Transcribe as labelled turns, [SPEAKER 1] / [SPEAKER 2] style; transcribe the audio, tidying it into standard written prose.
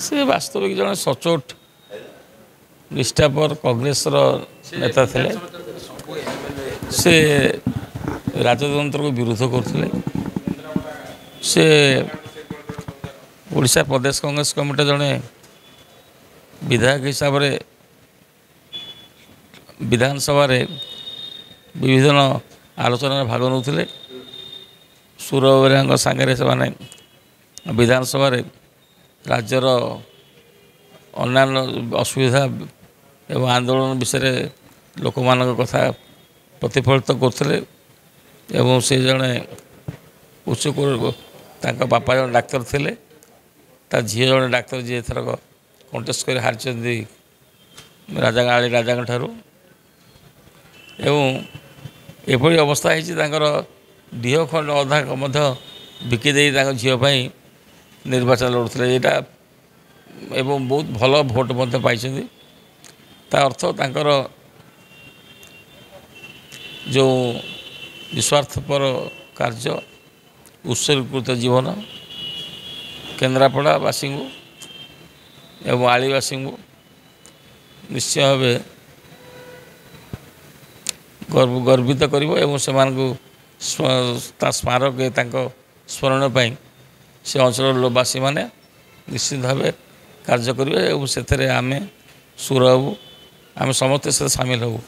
[SPEAKER 1] ସେ ବାସ୍ତବିକ ଜଣେ ସଚୋଟ ନିଷ୍ଠାପର କଂଗ୍ରେସର ନେତା ଥିଲେ। ସେ ରାଜତନ୍ତ୍ରକୁ ବିରୋଧ କରୁଥିଲେ। ସେ ଓଡ଼ିଶା ପ୍ରଦେଶ କଂଗ୍ରେସ କମିଟିର ଜଣେ ବିଧାୟକ ହିସାବରେ ବିଧାନସଭାରେ ବିଭିନ୍ନ ଆଲୋଚନାରେ ଭାଗ ନେଉଥିଲେ। ସୁରବରିଆଙ୍କ ସାଙ୍ଗରେ ସେମାନେ ବିଧାନସଭାରେ ରାଜ୍ୟର ଅନ୍ୟାନ୍ୟ ଅସୁବିଧା ଏବଂ ଆନ୍ଦୋଳନ ବିଷୟରେ ଲୋକମାନଙ୍କ କଥା ପ୍ରତିଫଳିତ କରୁଥିଲେ। ଏବଂ ସେ ଜଣେ ତାଙ୍କ ବାପା ଜଣେ ଡାକ୍ତର ଥିଲେ। ତା ଝିଅ ଜଣେ ଡାକ୍ତର ଯିଏ ଏଥରକ କଣ୍ଟେଷ୍ଟ କରି ହାରିଛନ୍ତି ରାଜାଙ୍କ ଠାରୁ। ଏବଂ ଏଭଳି ଅବସ୍ଥା ହେଇଛି ତାଙ୍କର ଦେହ ଖଣ୍ଡ ଅଧା ମଧ୍ୟ ବିକି ଦେଇ ତାଙ୍କ ଝିଅ ପାଇଁ ନିର୍ବାଚନ ଲଢ଼ୁଥିଲେ ଏଇଟା। ଏବଂ ବହୁତ ଭଲ ଭୋଟ୍ ମଧ୍ୟ ପାଇଛନ୍ତି। ତା ଅର୍ଥ ତାଙ୍କର ଯେଉଁ ନିଃସ୍ୱାର୍ଥପର କାର୍ଯ୍ୟ, ଉତ୍ସର୍ଗୀକୃତ ଜୀବନ କେନ୍ଦ୍ରାପଡ଼ାବାସୀଙ୍କୁ ଏବଂ ଆଳିବାସୀଙ୍କୁ ନିଶ୍ଚୟ ଭାବେ ଗର୍ବିତ କରିବ ଏବଂ ସେମାନଙ୍କୁ ତା ସ୍ମାରକ ତାଙ୍କ ସ୍ମରଣ ପାଇଁ ସେ ଅଞ୍ଚଳର ବାସୀମାନେ ନିଶ୍ଚିତ ଭାବେ କାର୍ଯ୍ୟ କରିବେ ଏବଂ ସେଥିରେ ଆମେ ସୁର ହେବୁ, ଆମେ ସମସ୍ତେ ସେଥିରେ ସାମିଲ ହେବୁ।